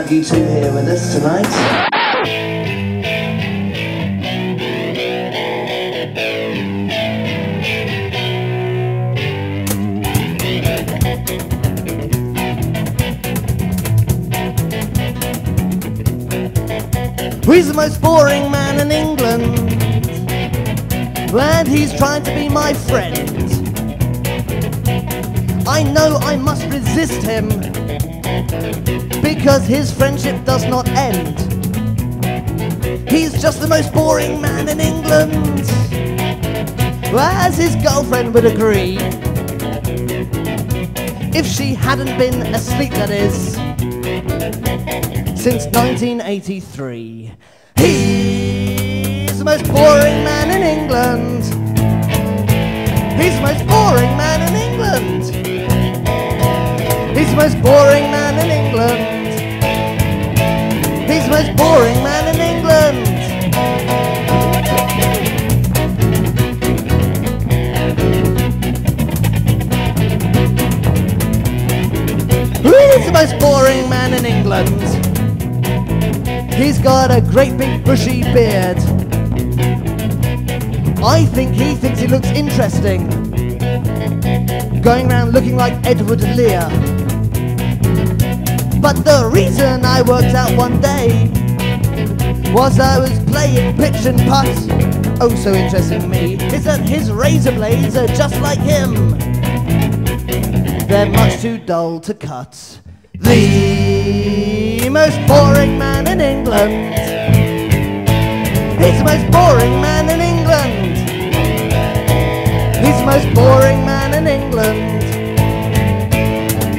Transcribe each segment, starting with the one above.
You two here with us tonight. He's the most boring man in England, and he's trying to be my friend. I know I must resist him, because his friendship does not end. He's just the most boring man in England, as his girlfriend would agree. If she hadn't been asleep, that is, since 1983. He's the most boring man in England. He's the most boring man in England. He's the most boring man in England. He's the most boring man in England. He's the most boring man in England. He's got a great big bushy beard. I think he thinks he looks interesting, going around looking like Edward Lear. But the reason I worked out one day was I was playing pitch and putt. Oh, so interesting to me is that his razor blades are just like him. They're much too dull to cut. The most boring man in England. He's the most boring man in England. He's the most boring man in England.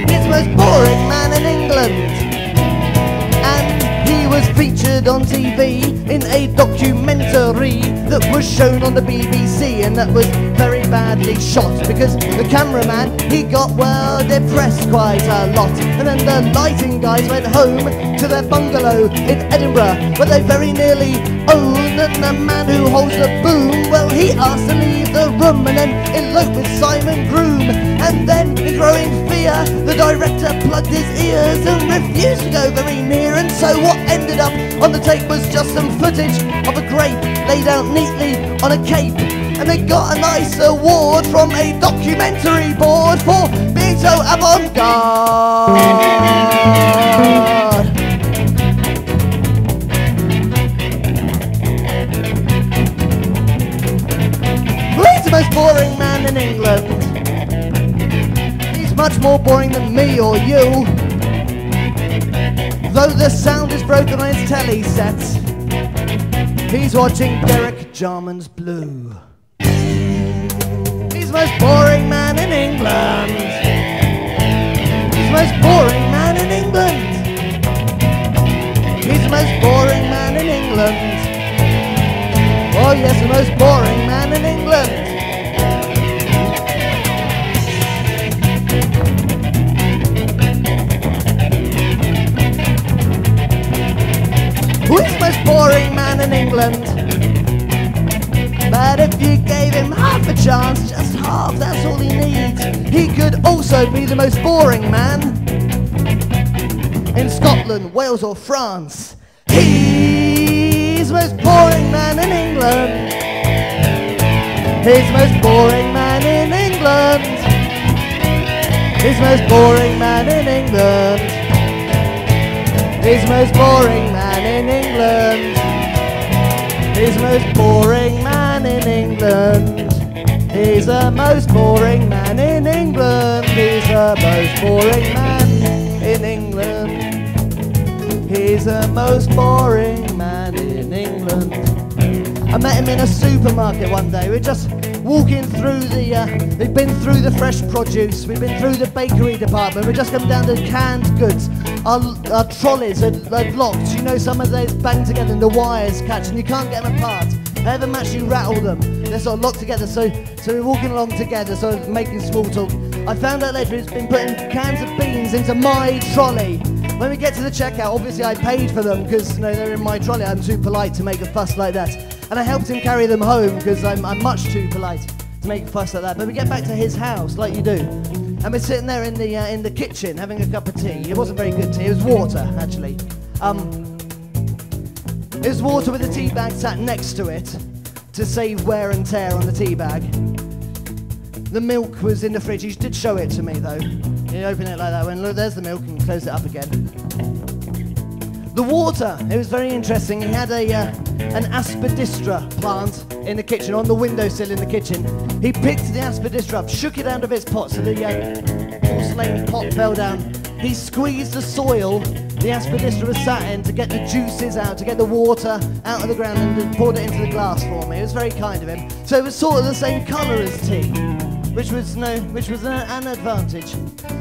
He's the most boring man in England. And he was featured on TV in a documentary that was shown on the BBC, and that was very badly shot because the cameraman, he got, well, depressed quite a lot. And then the lighting guys went home to their bungalow in Edinburgh, where they very nearly owned. And the man who holds the boom, well, he asked to leave the room and then elope with Simon Groom. And then, in growing fear, the director plugged his ears and refused to go very near. And so what ended up on the tape was just some footage of a grape laid out neatly on a cape. And they got a nice award from a documentary board for being so avant-garde. He's the most boring man in England. He's much more boring than me or you, though the sound is broken on his telly set. He's watching Derek Jarman's Blue. He's the most boring man in England. He's the most boring man in England. He's the most boring man in England. Oh yes, the most boring man in England. Who's the most boring man in England? But if you gave him half a chance, just half, that's all he needs, he could also be the most boring man in Scotland, Wales or France. He's the most boring man in England. He's the most boring man in England. He's the most boring man in England. He's the most boring man in England. He's the most boring man in England. He's the most boring man in England. He's the most boring man in England. He's the most boring man in England. I met him in a supermarket one day. We're just walking through we've been through the fresh produce, we've been through the bakery department, we're just coming down to canned goods. Our trolleys are locked, you know, some of those bang together and the wires catch and you can't get them apart. However much you rattle them, they're sort of locked together, so we're walking along together, so making small talk. I found out later he's been putting cans of beans into my trolley. When we get to the checkout, obviously I paid for them because, you know, they're in my trolley. I'm too polite to make a fuss like that. And I helped him carry them home because I'm much too polite to make a fuss like that. But we get back to his house, like you do, and we're sitting there in the kitchen having a cup of tea. It wasn't very good tea, it was water, actually. It was water with a tea bag sat next to it to save wear and tear on the tea bag. The milk was in the fridge. He did show it to me, though. He opened it like that, went, look, there's the milk, and closed it up again. The water, it was very interesting. He had an aspidistra plant in the kitchen, on the windowsill in the kitchen. He picked the aspidistra up, shook it out of its pot, so the porcelain pot fell down. He squeezed the soil the aspidistra was sat in to get the juices out, to get the water out of the ground, and poured it into the glass for me. It was very kind of him. So it was sort of the same colour as tea, which was an advantage.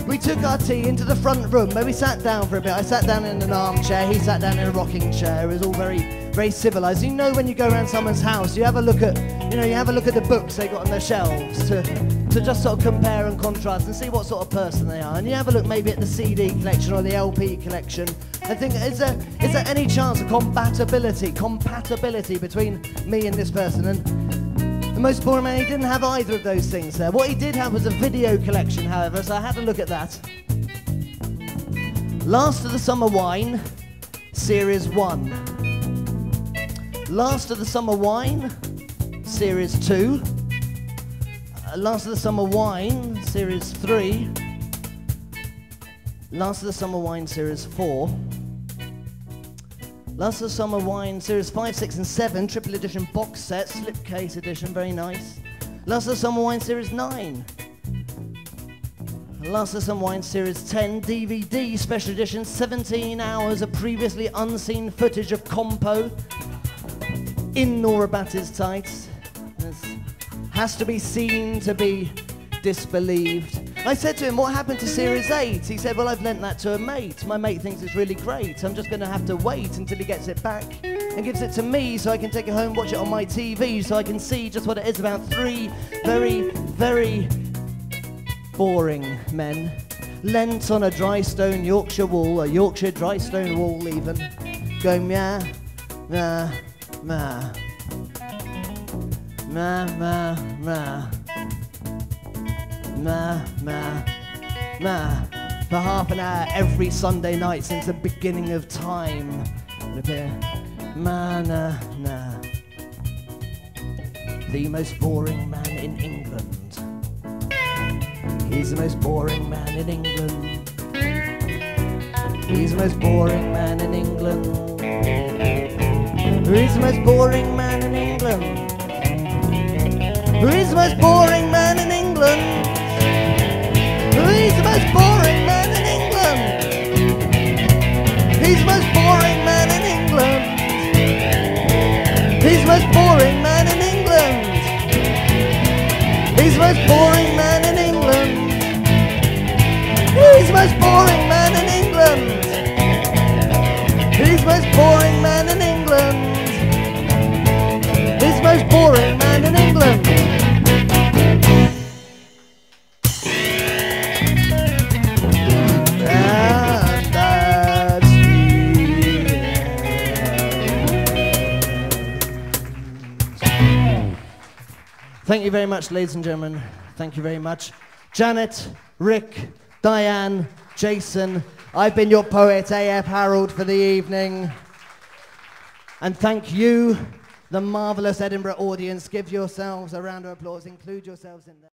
We took our tea into the front room where we sat down for a bit. I sat down in an armchair, he sat down in a rocking chair. It was all very, very civilised. You know, when you go around someone's house, you have a look at, the books they got on their shelves to just sort of compare and contrast and see what sort of person they are. And you have a look maybe at the CD collection or the LP collection and think, is there any chance of compatibility between me and this person? And the most boring man, he didn't have either of those things there. What he did have was a video collection, however, so I had a look at that. Last of the Summer Wine, Series 1. Last of the Summer Wine, Series 2. Last of the Summer Wine, Series 3. Last of the Summer Wine, Series 4. Last of the Summer Wine, Series 5, 6 and 7, triple edition box set, slipcase edition, very nice. Last of the Summer Wine, Series 9. Last of the Summer Wine, Series 10, DVD, special edition, 17 hours of previously unseen footage of Compo in Nora Batty's tights. Has to be seen to be disbelieved. I said to him, what happened to Series 8? He said, well, I've lent that to a mate. My mate thinks it's really great. I'm just going to have to wait until he gets it back and gives it to me so I can take it home, watch it on my TV, so I can see just what it is about 3 very, very boring men lent on a dry stone Yorkshire wall, a Yorkshire dry stone wall even, going meow, meow, meow. Ma, ma, ma. Ma, ma, ma. For half an hour every Sunday night since the beginning of time. Ma, na, na. The most boring man in England. He's the most boring man in England. He's the most boring man in England. He's the most boring man in England. Who is the most boring man in England? Who is the most boring man in England? He's the most boring man in England. He's the most boring man in England. He's the most boring man in England. He's the most boring man in England. He's the most boring man in England. He's the most boring man in England. Thank you very much, ladies and gentlemen. Thank you very much. Janet, Rick, Diane, Jason, I've been your poet, AF Harrold, for the evening. And thank you, the marvellous Edinburgh audience. Give yourselves a round of applause. Include yourselves in there.